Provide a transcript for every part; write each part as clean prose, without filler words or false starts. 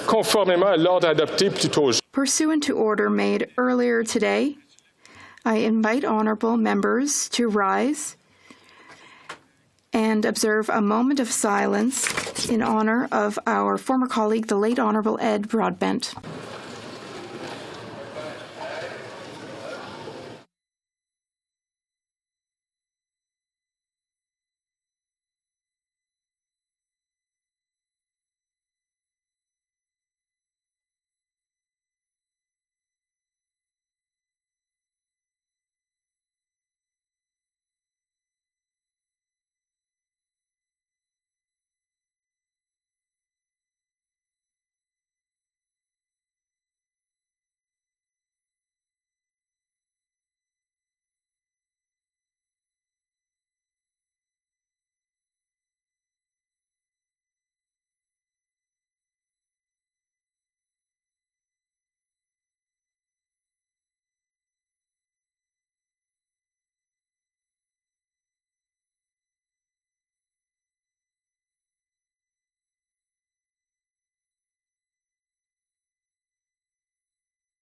conformément à l'ordre adopté plus tôt. Pursuant to order made earlier today, I invite honourable members to rise and observe a moment of silence in honour of our former colleague, the late Honourable Ed Broadbent.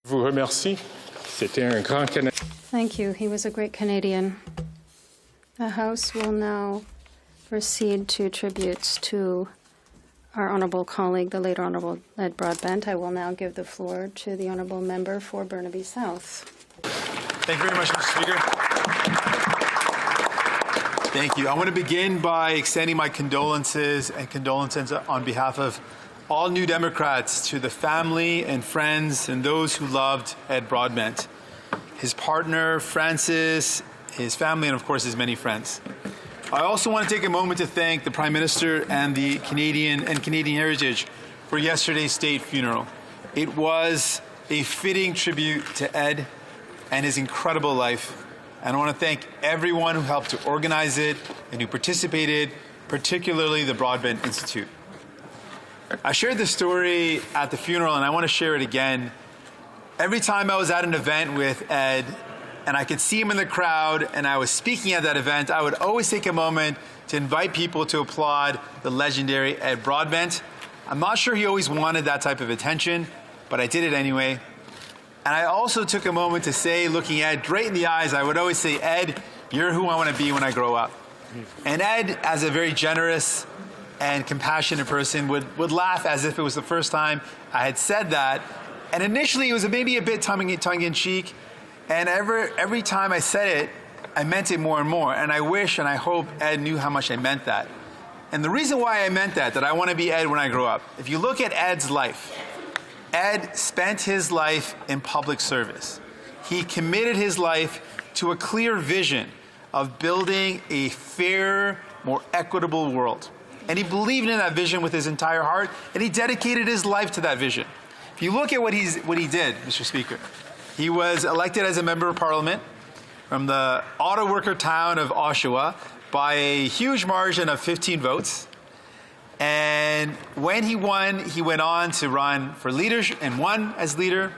Je vous remercie. C'était un grand Canadien. Thank you. He was a great Canadian. The House will now proceed to tributes to our honourable colleague, the late Honourable Ed Broadbent. I will now give the floor to the honourable member for Burnaby South. Thank you very much, Mr. Speaker. Thank you. I want to begin by extending my condolences on behalf of all New Democrats to the family and friends and those who loved Ed Broadbent, his partner, Francis, his family, and of course his many friends. I also want to take a moment to thank the Prime Minister and the Canadian Heritage for yesterday's state funeral. It was a fitting tribute to Ed and his incredible life. And I want to thank everyone who helped to organize it and who participated, particularly the Broadbent Institute. I shared this story at the funeral, and I want to share it again. Every time I was at an event with Ed, and I could see him in the crowd, and I was speaking at that event, I would always take a moment to invite people to applaud the legendary Ed Broadbent. I'm not sure he always wanted that type of attention, but I did it anyway. And I also took a moment to say, looking Ed right in the eyes, I would always say, Ed, you're who I want to be when I grow up. And Ed, as a very generous and compassionate person, would laugh as if it was the first time I had said that. And initially, it was maybe a bit tongue-in-cheek. And every time I said it, I meant it more and more. And I wish and I hope Ed knew how much I meant that. And the reason why I meant that I want to be Ed when I grow up, if you look at Ed's life, Ed spent his life in public service. He committed his life to a clear vision of building a fairer, more equitable world. And he believed in that vision with his entire heart, and he dedicated his life to that vision. If you look at what he did, Mr. Speaker, he was elected as a member of Parliament from the auto worker town of Oshawa by a huge margin of 15 votes. And when he won, he went on to run for leadership and won as leader,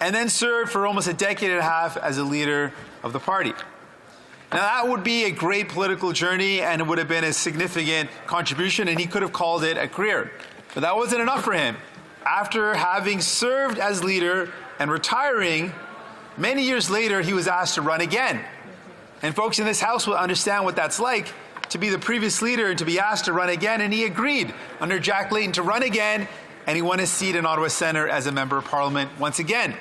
and then served for almost a decade and a half as a leader of the party. Now, that would be a great political journey, and it would have been a significant contribution, and he could have called it a career. But that wasn't enough for him. After having served as leader and retiring, many years later, he was asked to run again. And folks in this House will understand what that's like, to be the previous leader and to be asked to run again, and he agreed under Jack Layton to run again, and he won his seat in Ottawa Centre as a member of Parliament once again.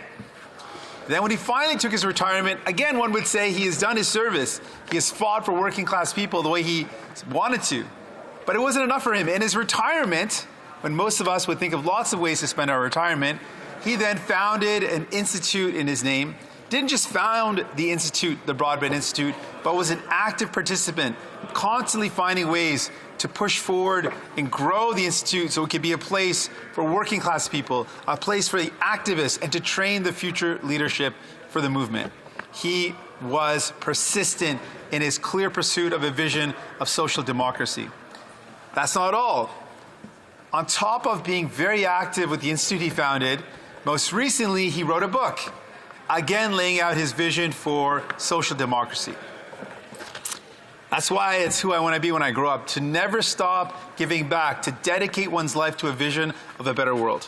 Then when he finally took his retirement, again, one would say he has done his service. He has fought for working class people the way he wanted to. But it wasn't enough for him. In his retirement, when most of us would think of lots of ways to spend our retirement, he then founded an institute in his name. Didn't just found the institute, the Broadbent Institute, but was an active participant, constantly finding ways to push forward and grow the institute so it could be a place for working class people, a place for the activists, and to train the future leadership for the movement. He was persistent in his clear pursuit of a vision of social democracy. That's not all. On top of being very active with the institute he founded, most recently he wrote a book, again laying out his vision for social democracy. That's why it's who I want to be when I grow up, to never stop giving back, to dedicate one's life to a vision of a better world.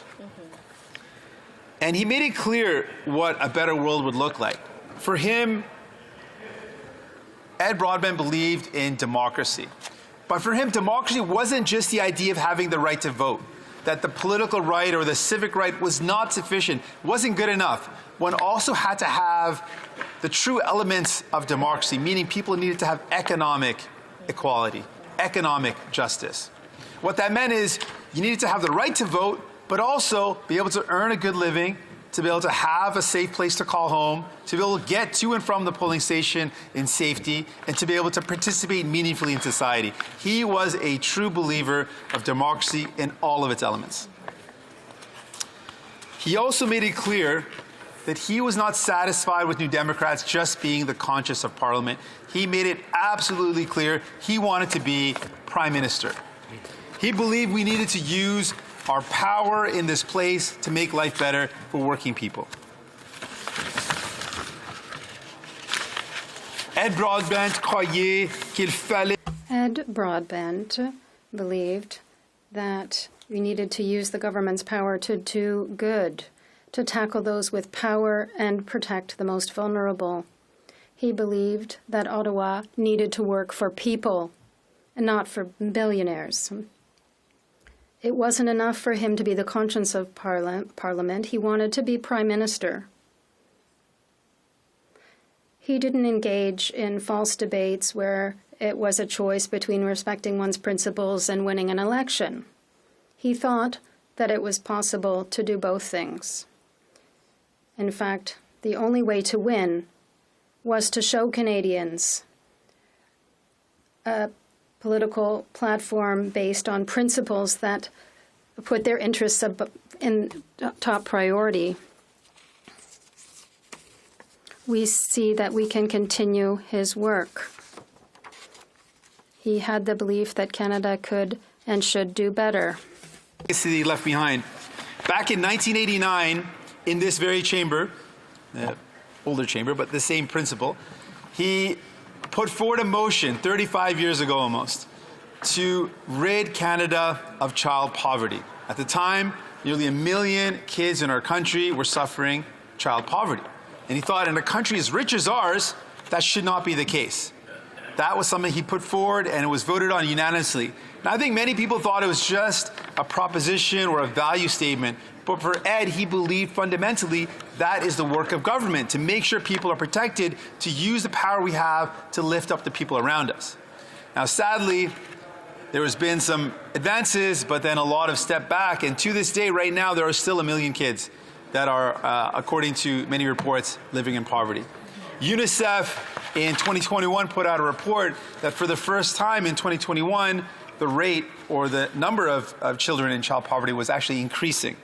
And he made it clear what a better world would look like. For him, Ed Broadbent believed in democracy. But for him, democracy wasn't just the idea of having the right to vote, that the political right or the civic right was not sufficient, wasn't good enough. One also had to have the true elements of democracy, meaning people needed to have economic equality, economic justice. What that meant is you needed to have the right to vote, but also be able to earn a good living, to be able to have a safe place to call home, to be able to get to and from the polling station in safety, and to be able to participate meaningfully in society. He was a true believer of democracy in all of its elements. He also made it clear that he was not satisfied with New Democrats just being the conscience of Parliament. He made it absolutely clear he wanted to be Prime Minister. He believed we needed to use our power in this place to make life better for working people. Ed Broadbent croyait qu'il fallait. Ed Broadbent believed that we needed to use the government's power to do good, to tackle those with power and protect the most vulnerable. He believed that Ottawa needed to work for people and not for billionaires. It wasn't enough for him to be the conscience of Parliament. He wanted to be Prime Minister. He didn't engage in false debates where it was a choice between respecting one's principles and winning an election. He thought that it was possible to do both things. In fact, the only way to win was to show Canadians a political platform based on principles that put their interests in top priority. We see that we can continue his work. He had the belief that Canada could and should do better. He left behind. Back in 1989, in this very chamber, older chamber, but the same principle, he put forward a motion 35 years ago almost to rid Canada of child poverty. At the time, nearly 1 million kids in our country were suffering child poverty. And he thought in a country as rich as ours, that should not be the case. That was something he put forward, and it was voted on unanimously. And I think many people thought it was just a proposition or a value statement. But for Ed, he believed fundamentally that is the work of government, to make sure people are protected, to use the power we have to lift up the people around us. Now, sadly, there has been some advances, but then a lot have stepped back. And to this day, right now, there are still 1 million kids that are, according to many reports, living in poverty. UNICEF in 2021 put out a report that for the first time in 2021, the rate or the number of children in child poverty was actually increasing.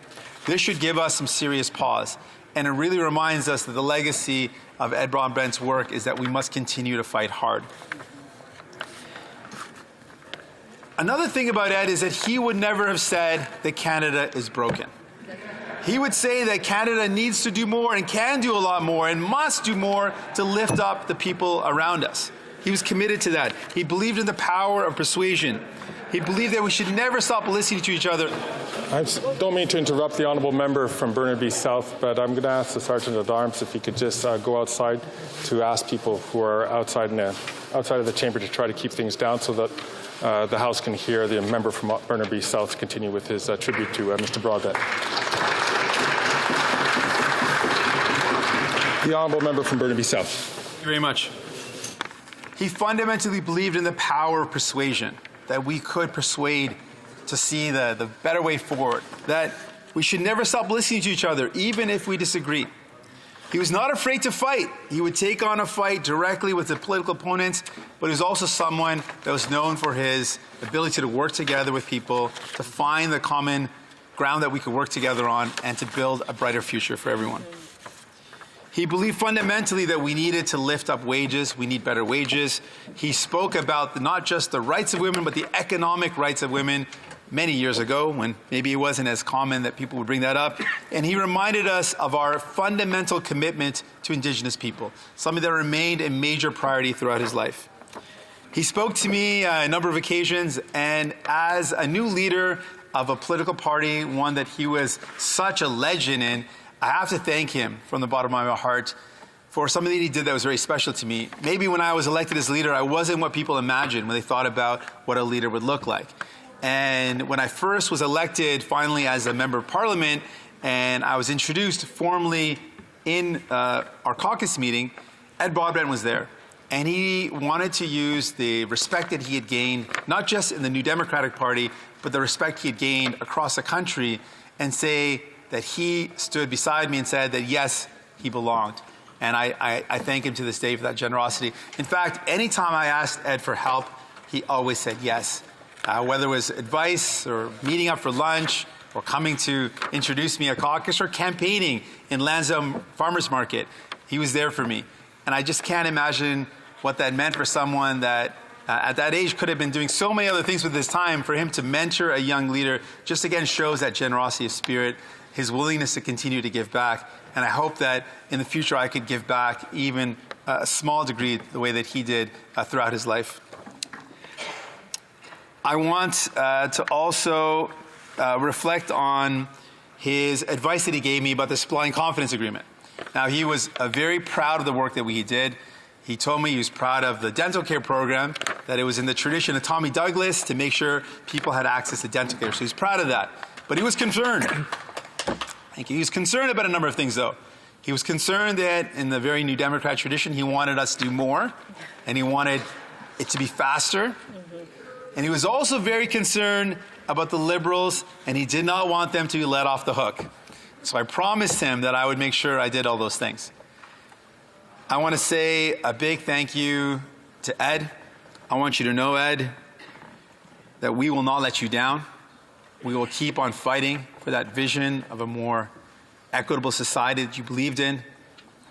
This should give us some serious pause. And it really reminds us that the legacy of Ed Broadbent's work is that we must continue to fight hard. Another thing about Ed is that he would never have said that Canada is broken. He would say that Canada needs to do more and can do a lot more and must do more to lift up the people around us. He was committed to that. He believed in the power of persuasion. He believed that we should never stop listening to each other. I don't mean to interrupt the honourable member from Burnaby South, but I'm going to ask the Sergeant at Arms if he could just go outside to ask people who are outside of the chamber to try to keep things down so that the House can hear the member from Burnaby South continue with his tribute to Mr. Broadbent. The honourable member from Burnaby South. Thank you very much. He fundamentally believed in the power of persuasion, that we could persuade to see the better way forward, that we should never stop listening to each other, even if we disagree. He was not afraid to fight. He would take on a fight directly with the political opponents, but he was also someone that was known for his ability to work together with people, to find the common ground that we could work together on, and to build a brighter future for everyone. He believed fundamentally that we needed to lift up wages. We need better wages. He spoke about not just the rights of women, but the economic rights of women many years ago, when maybe it wasn't as common that people would bring that up. And he reminded us of our fundamental commitment to Indigenous people, something that remained a major priority throughout his life. He spoke to me a number of occasions, and as a new leader of a political party, one that he was such a legend in, I have to thank him from the bottom of my heart for something that he did that was very special to me. Maybe when I was elected as leader, I wasn't what people imagined when they thought about what a leader would look like. And when I first was elected finally as a member of parliament, and I was introduced formally in our caucus meeting, Ed Broadbent was there. And he wanted to use the respect that he had gained, not just in the New Democratic Party, but the respect he had gained across the country, and say that he stood beside me and said that, yes, he belonged. And I thank him to this day for that generosity. In fact, anytime I asked Ed for help, he always said yes. Whether it was advice or meeting up for lunch or coming to introduce me at caucus or campaigning in Lansdowne Farmers Market, he was there for me. And I just can't imagine what that meant for someone that at that age could have been doing so many other things with his time. For him to mentor a young leader just again shows that generosity of spirit, his willingness to continue to give back. And I hope that in the future I could give back even a small degree the way that he did throughout his life. I want to also reflect on his advice that he gave me about the supply and confidence agreement. Now, he was very proud of the work that we did. He told me he was proud of the dental care program, that it was in the tradition of Tommy Douglas to make sure people had access to dental care. So he's proud of that. But he was concerned. Thank you. He was concerned about a number of things, though. He was concerned that in the very New Democrat tradition, he wanted us to do more, and he wanted it to be faster. And he was also very concerned about the Liberals, and he did not want them to be let off the hook. So I promised him that I would make sure I did all those things. I want to say a big thank you to Ed. I want you to know, Ed, that we will not let you down. We will keep on fighting for that vision of a more equitable society that you believed in.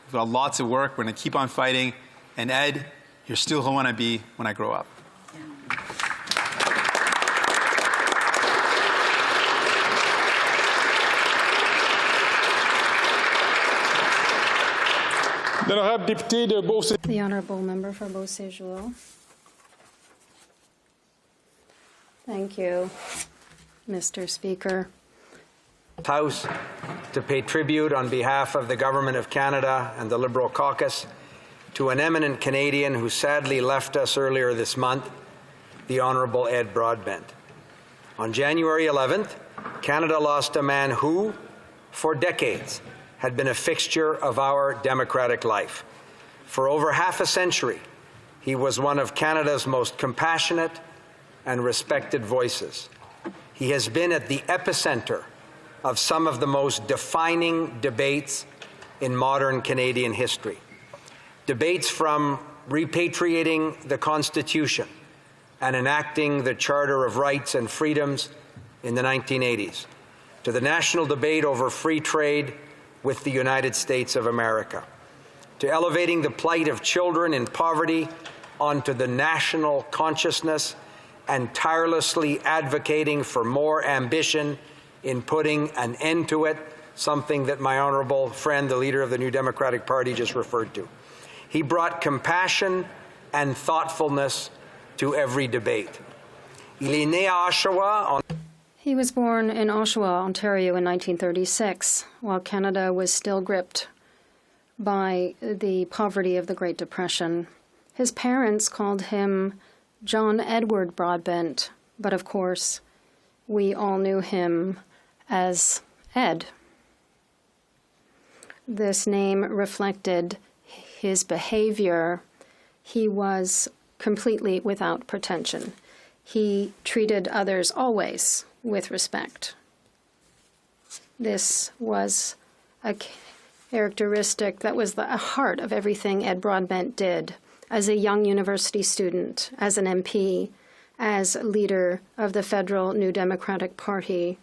We've got lots of work. We're going to keep on fighting. And Ed, you're still who I want to be when I grow up. The Honourable Member for Beauséjour. Thank you, Mr. Speaker. House to pay tribute on behalf of the Government of Canada and the Liberal Caucus to an eminent Canadian who sadly left us earlier this month, the Honourable Ed Broadbent. On January 11th, Canada lost a man who, for decades, had been a fixture of our democratic life. For over half a century, he was one of Canada's most compassionate and respected voices. He has been at the epicenter of some of the most defining debates in modern Canadian history. Debates from repatriating the Constitution and enacting the Charter of Rights and Freedoms in the 1980s, to the national debate over free trade with the United States of America, to elevating the plight of children in poverty onto the national consciousness and tirelessly advocating for more ambition in putting an end to it, something that my honourable friend, the leader of the New Democratic Party, just referred to. He brought compassion and thoughtfulness to every debate. Il est né à Oshawa. He was born in Oshawa, Ontario in 1936, while Canada was still gripped by the poverty of the Great Depression. His parents called him John Edward Broadbent, but of course, we all knew him as Ed. This name reflected his behavior. He was completely without pretension. He treated others always with respect. This was a characteristic that was the heart of everything Ed Broadbent did as a young university student, as an MP, as leader of the federal New Democratic Party,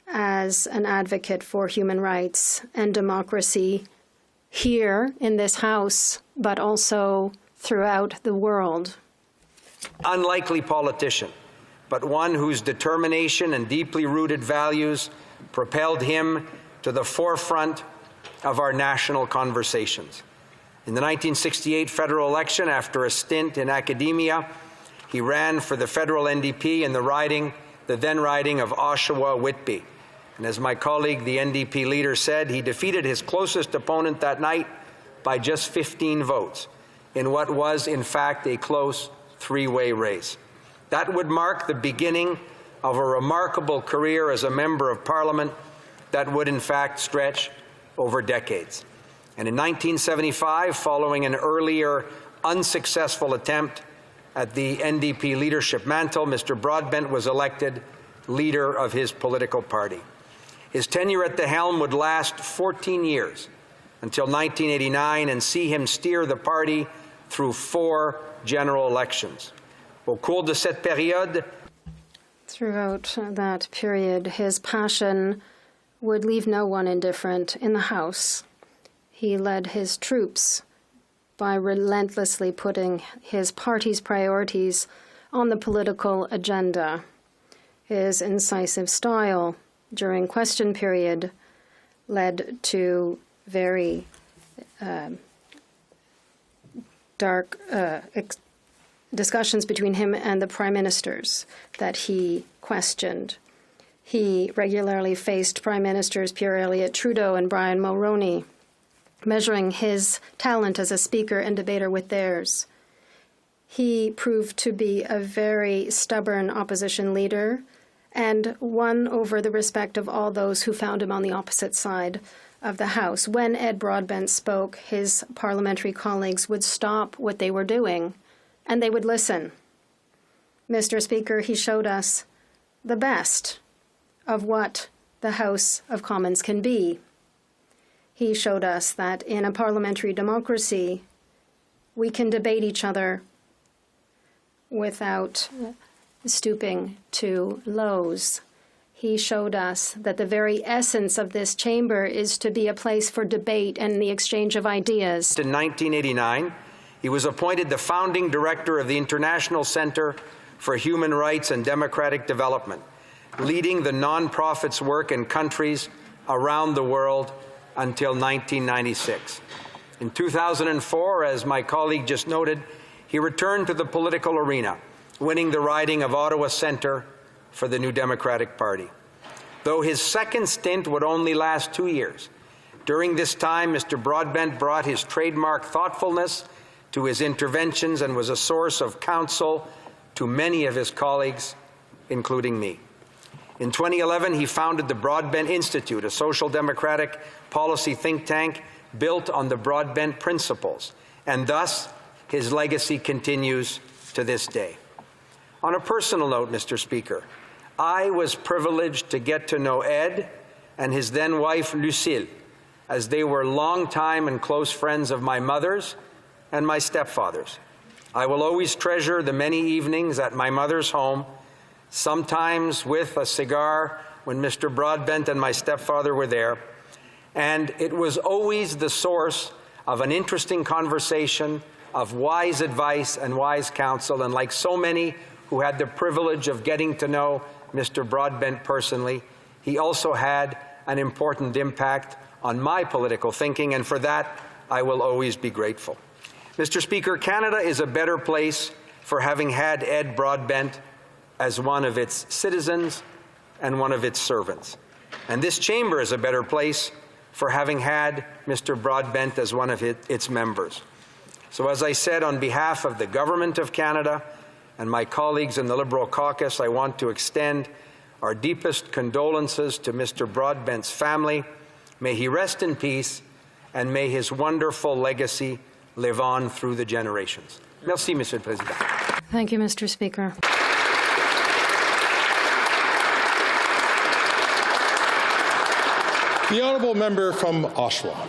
as an advocate for human rights and democracy here in this House, but also throughout the world. Unlikely politician, but one whose determination and deeply rooted values propelled him to the forefront of our national conversations. In the 1968 federal election, after a stint in academia, he ran for the federal NDP in the then riding of Oshawa-Whitby. And as my colleague, the NDP leader, said, he defeated his closest opponent that night by just 15 votes in what was, in fact, a close three-way race. That would mark the beginning of a remarkable career as a member of Parliament that would, in fact, stretch over decades. And in 1975, following an earlier unsuccessful attempt at the NDP leadership mantle, Mr. Broadbent was elected leader of his political party. His tenure at the helm would last 14 years, until 1989, and see him steer the party through 4 general elections. Au cours de cette période, Throughout that period, his passion would leave no one indifferent in the House. He led his troops by relentlessly putting his party's priorities on the political agenda. His incisive style during question period led to very dark discussions between him and the prime ministers that he questioned. He regularly faced Prime Ministers Pierre Elliott Trudeau and Brian Mulroney, measuring his talent as a speaker and debater with theirs. He proved to be a very stubborn opposition leader and won over the respect of all those who found him on the opposite side of the House. When Ed Broadbent spoke, his parliamentary colleagues would stop what they were doing and they would listen. Mr. Speaker, he showed us the best of what the House of Commons can be. He showed us that in a parliamentary democracy, we can debate each other without stooping to lows. He showed us that the very essence of this chamber is to be a place for debate and the exchange of ideas. in 1989, he was appointed the founding director of the International Centre for Human Rights and Democratic Development, leading the nonprofit's work in countries around the world until 1996. In 2004, as my colleague just noted, he returned to the political arena, winning the riding of Ottawa Centre for the New Democratic Party. Though his second stint would only last 2 years, during this time, Mr. Broadbent brought his trademark thoughtfulness to his interventions and was a source of counsel to many of his colleagues, including me. In 2011, he founded the Broadbent Institute, a social democratic policy think tank built on the Broadbent principles, and thus his legacy continues to this day. On a personal note, Mr. Speaker, I was privileged to get to know Ed and his then wife, Lucille, as they were longtime and close friends of my mother's and my stepfather's. I will always treasure the many evenings at my mother's home, sometimes with a cigar when Mr. Broadbent and my stepfather were there, and it was always the source of an interesting conversation, of wise advice and wise counsel, and like so many who had the privilege of getting to know Mr. Broadbent personally, he also had an important impact on my political thinking, and for that I will always be grateful. Mr. Speaker, Canada is a better place for having had Ed Broadbent as one of its citizens and one of its servants. And this chamber is a better place for having had Mr. Broadbent as one of its members. So as I said, on behalf of the Government of Canada and my colleagues in the Liberal caucus, I want to extend our deepest condolences to Mr. Broadbent's family. May he rest in peace, and may his wonderful legacy live on through the generations. Merci, Monsieur le Président. Thank you, Mr. Speaker. The honourable member from Oshawa.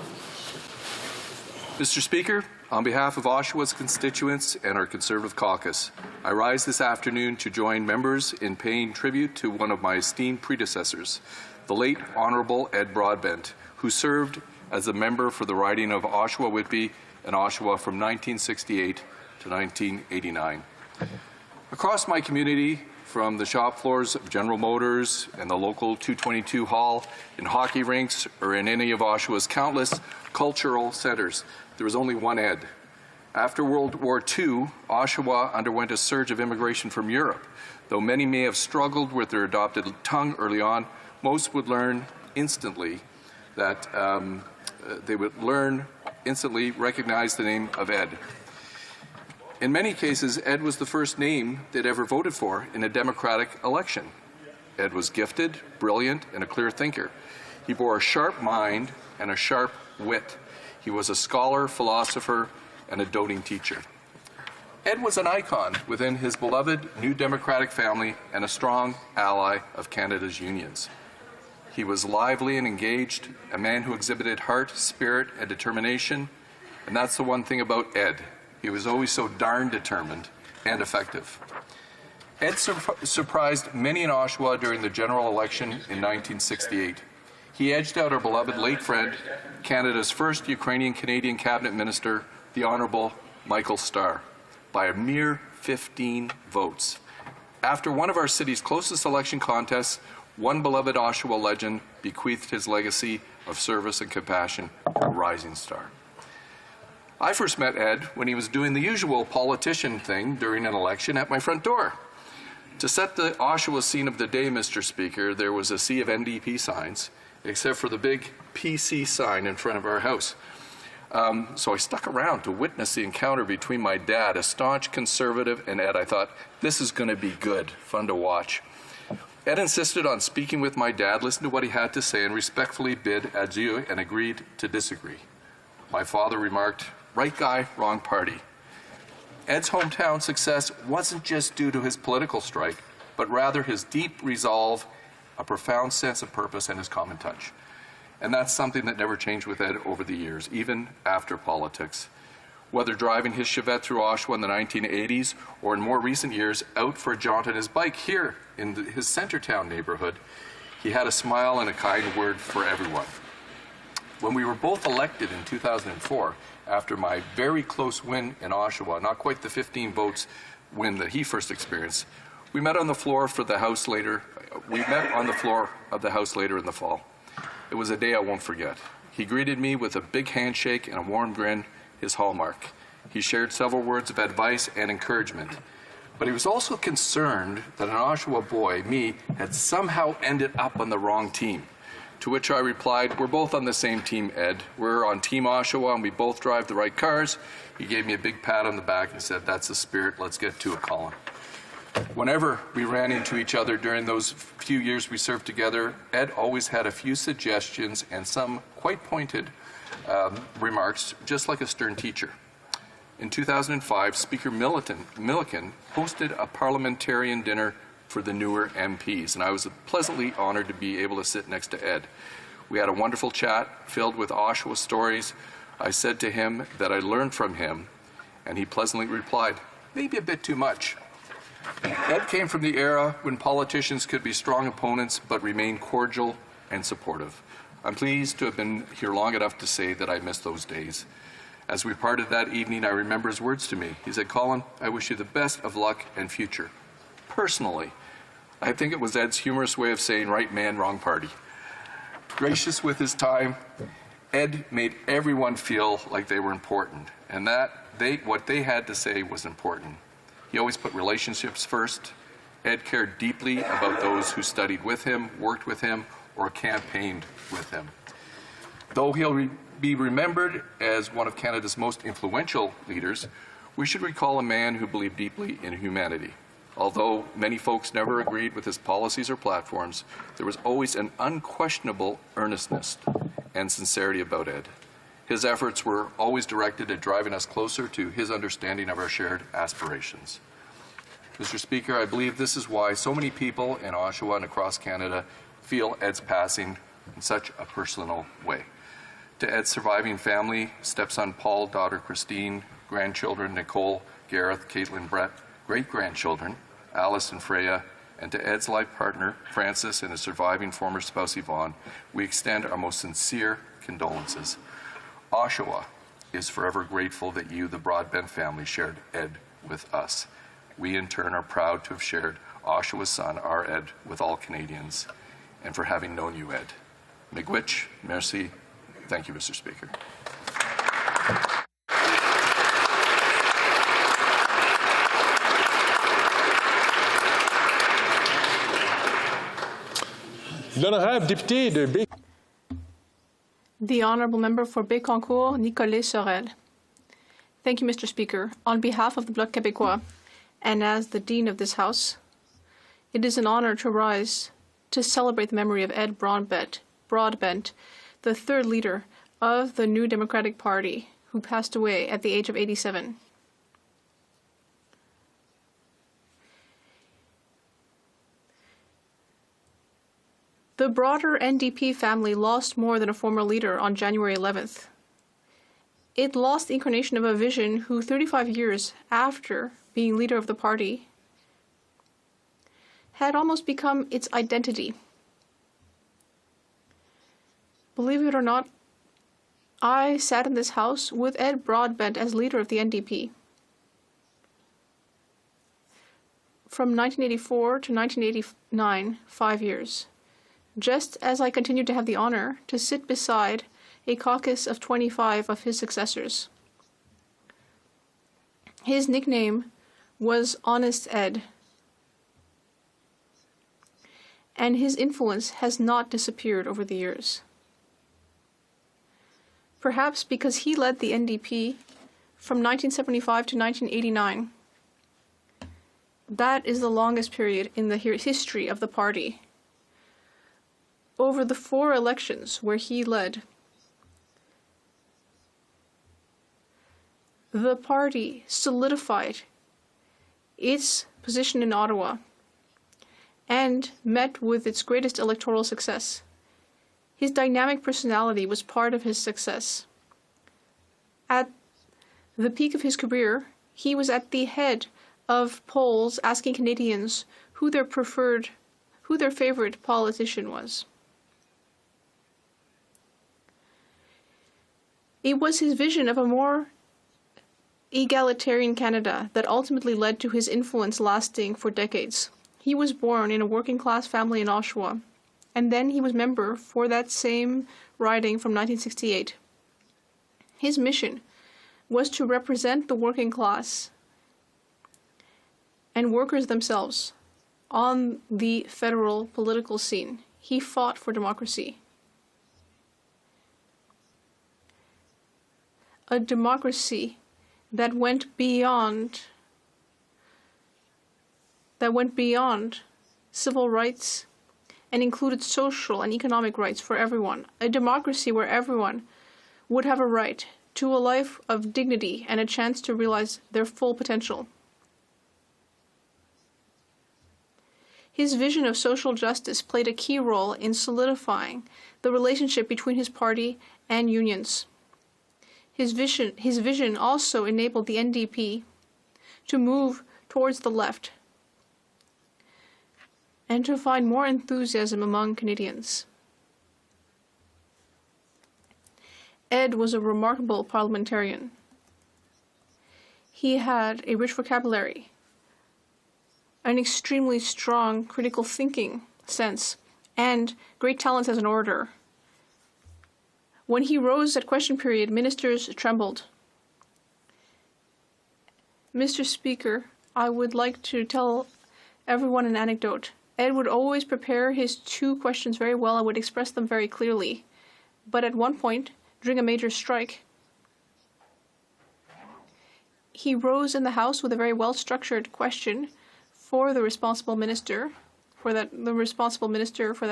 Mr. Speaker, on behalf of Oshawa's constituents and our Conservative caucus, I rise this afternoon to join members in paying tribute to one of my esteemed predecessors, the late Honourable Ed Broadbent, who served as a member for the riding of Oshawa-Whitby and Oshawa from 1968 to 1989. Across my community, from the shop floors of General Motors and the local 222 hall, in hockey rinks, or in any of Oshawa's countless cultural centres, there was only one Ed. After World War II, Oshawa underwent a surge of immigration from Europe. Though many may have struggled with their adopted tongue early on, most would learn instantly that recognize the name of Ed. In many cases, Ed was the first name they'd ever voted for in a democratic election. Ed was gifted, brilliant, and a clear thinker. He bore a sharp mind and a sharp wit. He was a scholar, philosopher, and a doting teacher. Ed was an icon within his beloved New Democratic family and a strong ally of Canada's unions. He was lively and engaged, a man who exhibited heart, spirit, and determination, and that's the one thing about Ed. He was always so darn determined and effective. Ed surprised many in Oshawa during the general election in 1968. He edged out our beloved late friend, Canada's first Ukrainian-Canadian cabinet minister, the Honourable Michael Starr, by a mere 15 votes. After one of our city's closest election contests, one beloved Oshawa legend bequeathed his legacy of service and compassion to a rising star. I first met Ed when he was doing the usual politician thing during an election at my front door. To set the Oshawa scene of the day, Mr. Speaker, there was a sea of NDP signs, except for the big PC sign in front of our house. So I stuck around to witness the encounter between my dad, a staunch conservative, and Ed. I thought, this is going to be good, fun to watch. Ed insisted on speaking with my dad, listened to what he had to say, and respectfully bid adieu and agreed to disagree. My father remarked, right guy, wrong party. Ed's hometown success wasn't just due to his political strike, but rather his deep resolve, a profound sense of purpose, and his common touch. And that's something that never changed with Ed over the years, even after politics. Whether driving his Chevette through Oshawa in the 1980s, or in more recent years, out for a jaunt on his bike here in his Centretown neighborhood, he had a smile and a kind word for everyone. When we were both elected in 2004, after my very close win in Oshawa, not quite the 15 votes win that he first experienced, we met on the floor of the House later in the fall. It was a day I won't forget. He greeted me with a big handshake and a warm grin, his hallmark. He shared several words of advice and encouragement. But he was also concerned that an Oshawa boy, me, had somehow ended up on the wrong team. To which I replied, we're both on the same team, Ed. We're on Team Oshawa and we both drive the right cars. He gave me a big pat on the back and said, that's the spirit, let's get to it, Colin. Whenever we ran into each other during those few years we served together, Ed always had a few suggestions and some quite pointed remarks, just like a stern teacher. In 2005, Speaker Milliken hosted a parliamentarian dinner for the newer MPs, and I was pleasantly honored to be able to sit next to Ed. We had a wonderful chat filled with Oshawa stories. I said to him that I learned from him, and he pleasantly replied, maybe a bit too much. Ed came from the era when politicians could be strong opponents but remain cordial and supportive. I'm pleased to have been here long enough to say that I miss those days. As we parted that evening, I remember his words to me. He said, Colin, I wish you the best of luck and future. Personally, I think it was Ed's humorous way of saying right man, wrong party. Gracious with his time, Ed made everyone feel like they were important, and that what they had to say was important. He always put relationships first. Ed cared deeply about those who studied with him, worked with him, or campaigned with him. Though he'll be remembered as one of Canada's most influential leaders, we should recall a man who believed deeply in humanity. Although many folks never agreed with his policies or platforms, there was always an unquestionable earnestness and sincerity about Ed. His efforts were always directed at driving us closer to his understanding of our shared aspirations. Mr. Speaker, I believe this is why so many people in Oshawa and across Canada feel Ed's passing in such a personal way. To Ed's surviving family, stepson Paul, daughter Christine, grandchildren Nicole, Gareth, Caitlin, Brett, great-grandchildren Alice and Freya, and to Ed's life partner Francis and his surviving former spouse Yvonne, we extend our most sincere condolences. Oshawa is forever grateful that you, the Broadbent family, shared Ed with us. We, in turn, are proud to have shared Oshawa's son, our Ed, with all Canadians, and for having known you, Ed. Miigwech, merci. Thank you, Mr. Speaker. L'honorable député de Bé. The Honourable Member for Bécancour, Nicolet Sorel. Thank you, Mr. Speaker. On behalf of the Bloc Québécois, and as the Dean of this House, it is an honour to rise to celebrate the memory of Ed Broadbent, the third leader of the New Democratic Party, who passed away at the age of 87. The broader NDP family lost more than a former leader on January 11th. It lost the incarnation of a vision who, 35 years after being leader of the party, had almost become its identity. Believe it or not, I sat in this House with Ed Broadbent as leader of the NDP. From 1984 to 1989, 5 years. Just as I continued to have the honor to sit beside a caucus of 25 of his successors. His nickname was Honest Ed, and his influence has not disappeared over the years. Perhaps because he led the NDP from 1975 to 1989. That is the longest period in the history of the party. Over the 4 elections where he led, the party solidified its position in Ottawa and met with its greatest electoral success. His dynamic personality was part of his success. At the peak of his career, he was at the head of polls asking Canadians who their favorite politician was. It was his vision of a more egalitarian Canada that ultimately led to his influence lasting for decades. He was born in a working-class family in Oshawa, and then he was member for that same riding from 1968. His mission was to represent the working class and workers themselves on the federal political scene. He fought for democracy. A democracy that went beyond civil rights and included social and economic rights for everyone. A democracy where everyone would have a right to a life of dignity and a chance to realize their full potential. His vision of social justice played a key role in solidifying the relationship between his party and unions. His vision also enabled the NDP to move towards the left and to find more enthusiasm among Canadians. Ed was a remarkable parliamentarian. He had a rich vocabulary, an extremely strong critical thinking sense, and great talents as an orator. When he rose at question period, ministers trembled. Mr. Speaker, I would like to tell everyone an anecdote. Ed would always prepare his 2 questions very well and would express them very clearly. But at one point, during a major strike, he rose in the House with a very well-structured question for the responsible minister, for that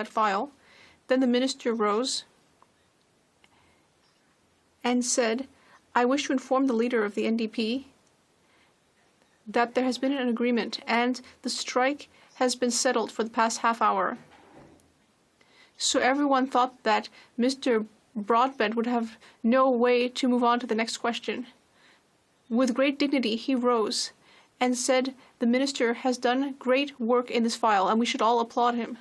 file. Then the minister rose and said, I wish to inform the leader of the NDP that there has been an agreement and the strike has been settled for the past half hour. So everyone thought that Mr. Broadbent would have no way to move on to the next question. With great dignity, he rose and said the minister has done great work in this file and we should all applaud him.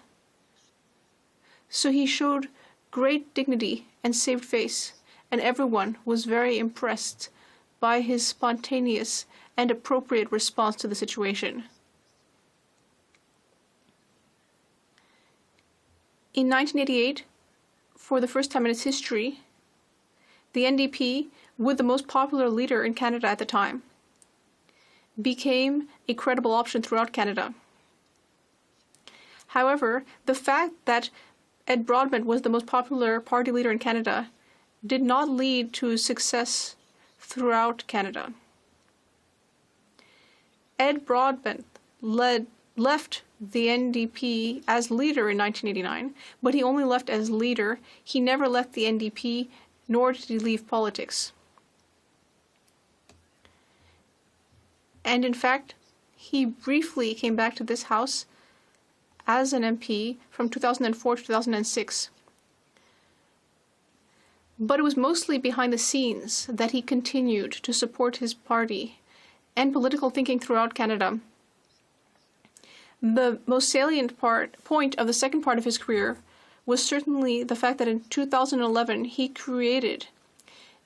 So he showed great dignity and saved face, and everyone was very impressed by his spontaneous and appropriate response to the situation. In 1988, for the first time in its history, the NDP, with the most popular leader in Canada at the time, became a credible option throughout Canada. However, the fact that Ed Broadbent was the most popular party leader in Canada did not lead to success throughout Canada. Ed Broadbent left the NDP as leader in 1989, but he only left as leader. He never left the NDP, nor did he leave politics. And in fact, he briefly came back to this House as an MP from 2004 to 2006. But it was mostly behind the scenes that he continued to support his party and political thinking throughout Canada. The most salient point of the second part of his career was certainly the fact that in 2011 he created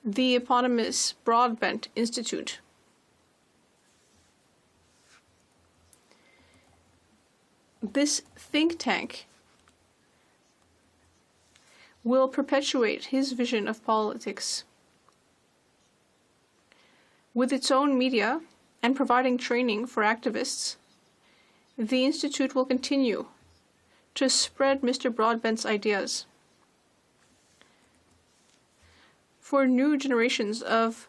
the eponymous Broadbent Institute. This think tank will perpetuate his vision of politics. With its own media and providing training for activists, the Institute will continue to spread Mr. Broadbent's ideas. For new generations of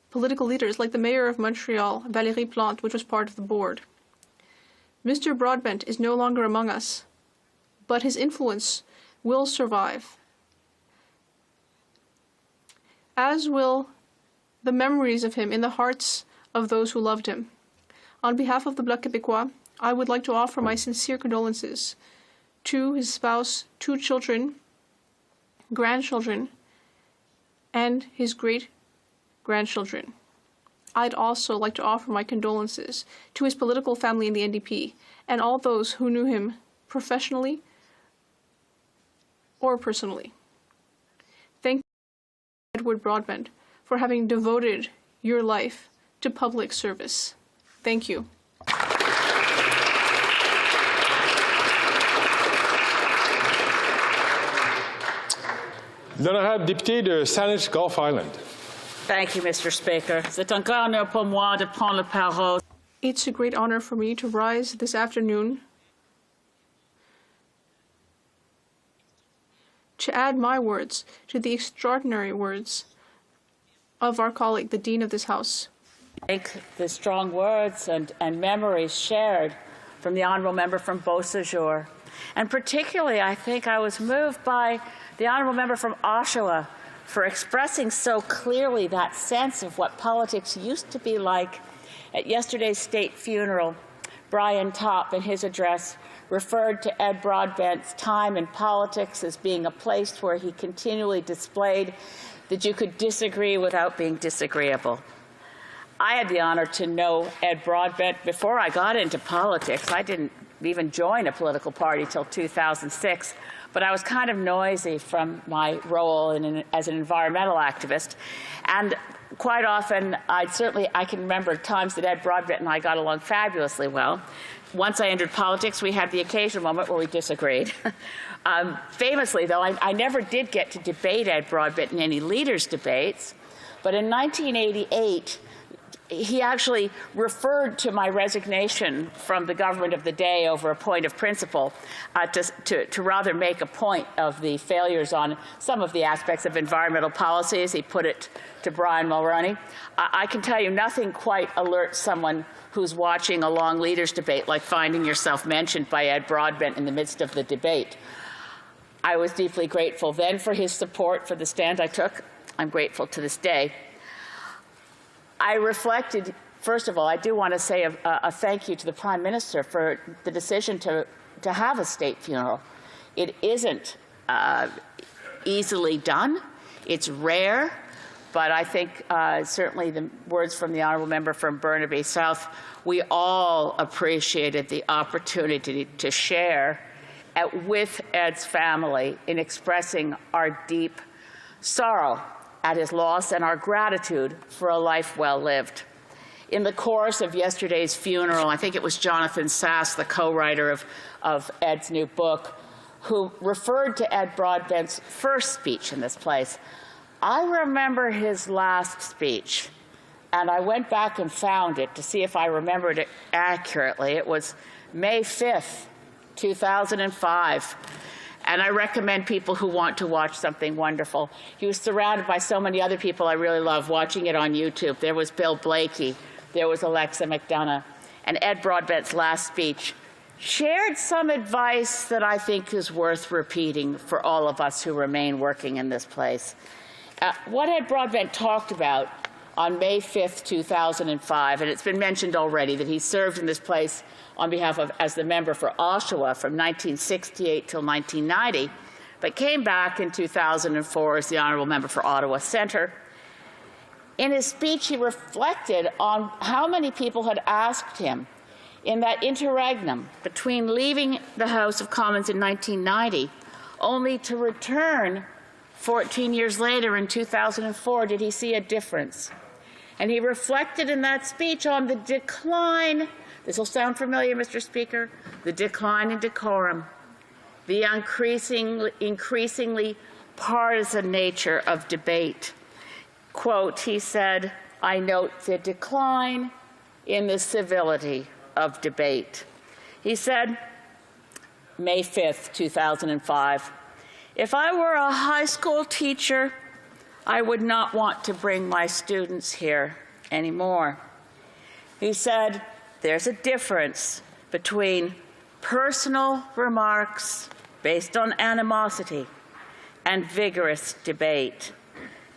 political leaders like the Mayor of Montreal, Valérie Plante, which was part of the board, Mr. Broadbent is no longer among us, but his influence will survive, as will the memories of him in the hearts of those who loved him. On behalf of the Bloc Québécois, I would like to offer my sincere condolences to his spouse, 2 children, grandchildren, and his great-grandchildren. I'd also like to offer my condolences to his political family in the NDP and all those who knew him professionally or personally. Thank you, Edward Broadbent, for having devoted your life to public service. Thank you. L'honorable député de Saanich Gulf Island. Thank you, Mr. Speaker. C'est un grand honneur pour moi de prendre la parole. It's a great honor for me to rise this afternoon to add my words to the extraordinary words of our colleague, the Dean of this House. Thank the strong words and memories shared from the honourable member from Beausejour. And particularly, I think I was moved by the honourable member from Oshawa for expressing so clearly that sense of what politics used to be like. At yesterday's state funeral, Brian Topp, in his address, referred to Ed Broadbent's time in politics as being a place where he continually displayed that you could disagree without being disagreeable. I had the honor to know Ed Broadbent before I got into politics. I didn't even join a political party till 2006. But I was kind of noisy from my role as an environmental activist. And quite often, I can remember times that Ed Broadbent and I got along fabulously well. Once I entered politics, we had the occasional moment where we disagreed. Famously, though, I never did get to debate Ed Broadbent in any leaders' debates. But in 1988, he actually referred to my resignation from the government of the day over a point of principle to rather make a point of the failures on some of the aspects of environmental policies. He put it to Brian Mulroney. I can tell you nothing quite alerts someone who's watching a long leaders debate like finding yourself mentioned by Ed Broadbent in the midst of the debate. I was deeply grateful then for his support for the stand I took. I'm grateful to this day. I reflected, first of all, I do want to say a thank you to the Prime Minister for the decision to have a state funeral. It isn't easily done. It's rare. But I think certainly the words from the honourable member from Burnaby South, we all appreciated the opportunity to share with Ed's family in expressing our deep sorrow at his loss and our gratitude for a life well lived. In the course of yesterday's funeral, I think it was Jonathan Sass, the co-writer of Ed's new book, who referred to Ed Broadbent's first speech in this place. I remember his last speech, and I went back and found it to see if I remembered it accurately. It was May 5th, 2005. And I recommend people who want to watch something wonderful. He was surrounded by so many other people I really love, watching it on YouTube. There was Bill Blakey, there was Alexa McDonough, and Ed Broadbent's last speech shared some advice that I think is worth repeating for all of us who remain working in this place. What Ed Broadbent talked about on May 5th, 2005, and it's been mentioned already that he served in this place on behalf of, as the member for Oshawa from 1968 till 1990, but came back in 2004 as the honourable member for Ottawa Centre. In his speech, he reflected on how many people had asked him in that interregnum between leaving the House of Commons in 1990 only to return 14 years later in 2004, did he see a difference? And he reflected in that speech on the decline, this will sound familiar, Mr. Speaker, the decline in decorum, the increasingly partisan nature of debate. Quote, he said, "I note the decline in the civility of debate." He said, May 5th, 2005, "If I were a high school teacher, I would not want to bring my students here anymore." He said, "There's a difference between personal remarks based on animosity and vigorous debate."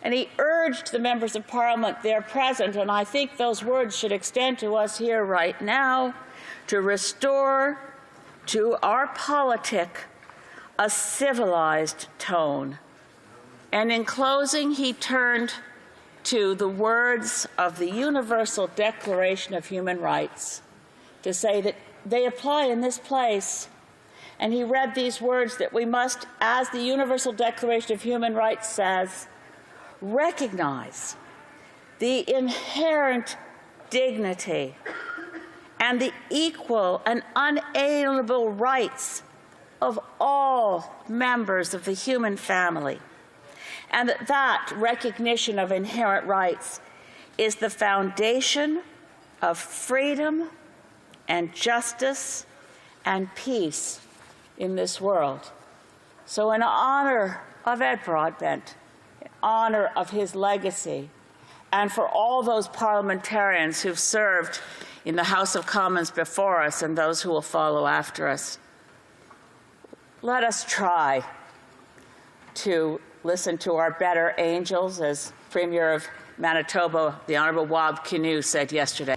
And he urged the members of Parliament there present, and I think those words should extend to us here right now, to restore to our politic a civilized tone. And in closing, he turned to the words of the Universal Declaration of Human Rights to say that they apply in this place. And he read these words that we must, as the Universal Declaration of Human Rights says, recognize the inherent dignity and the equal and unalienable rights of all members of the human family, and that recognition of inherent rights is the foundation of freedom and justice and peace in this world. So in honor of Ed Broadbent, in honor of his legacy, and for all those parliamentarians who've served in the House of Commons before us and those who will follow after us, let us try to listen to our better angels, as Premier of Manitoba, the Honourable Wab Kinew, said yesterday.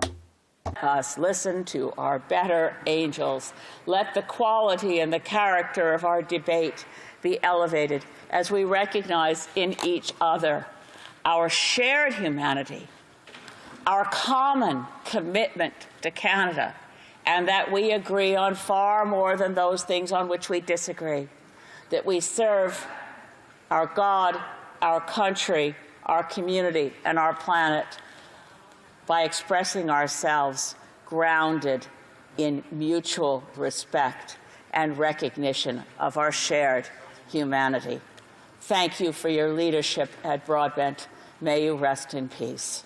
Let us listen to our better angels. Let the quality and the character of our debate be elevated as we recognize in each other our shared humanity, our common commitment to Canada, and that we agree on far more than those things on which we disagree, that we serve our God, our country, our community, and our planet by expressing ourselves grounded in mutual respect and recognition of our shared humanity. Thank you for your leadership, Ed Broadbent. May you rest in peace.